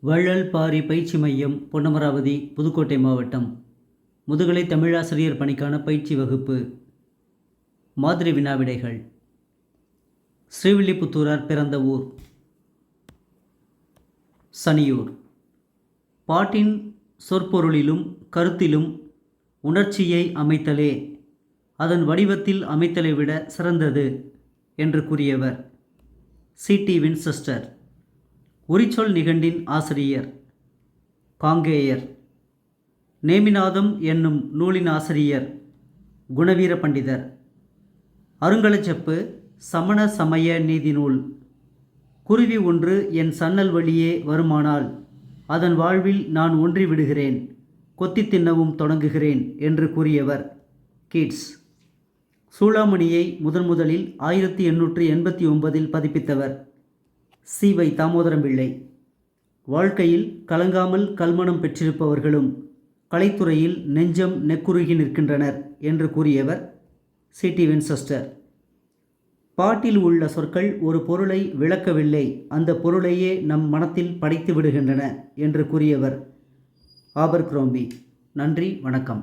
வள்ளல் பாரி பயிற்சி மையம், பொன்னமராவதி, புதுக்கோட்டை மாவட்டம். முதுகலை தமிழாசிரியர் பணிக்கான பயிற்சி வகுப்பு. மாதிரி வினாவிடைகள். ஸ்ரீவில்லிபுத்தூரார் பிறந்த ஊர். சனியூர். பாட்டின் சொற்பொருளிலும் கருத்திலும் உணர்ச்சியை அமைத்தலே அதன் வடிவத்தில் அமைத்தலை விட சிறந்தது என்று கூறியவர் சி.டி. வின்செஸ்டர். உரிச்சொல் நிகண்டின் ஆசிரியர் காங்கேயர். நேமிநாதம் என்னும் நூலின் ஆசிரியர் குணவீர பண்டிதர். அருங்கலச்செப்பு சமண சமய நீதி நூல். குருவி ஒன்று என் சன்னல் வழியே வருமானால் அதன் வாழ்வில் நான் ஒன்றி விடுகிறேன், கொத்தி தின்னவும் தொடங்குகிறேன் என்று கூறியவர் கீட்ஸ். சூளாமணியை முதலில் 1889 பதிப்பித்தவர் சி.வை. தாமோதரம் பிள்ளை. வாழ்க்கையில் கலங்காமல் கல்மணம் பெற்றிருப்பவர்களும் கலைத்துறையில் நெஞ்சம் நெக்குருகி நிற்கின்றனர் என்று கூறியவர் சி.டி. வின்செஸ்டர். பாட்டில் உள்ள சொற்கள் ஒரு பொருளை விளக்கவில்லை, அந்த பொருளையே நம் மனத்தில் படைத்து விடுகின்றன என்று கூறியவர் ஆபர்க்ரோம்பி. நன்றி, வணக்கம்.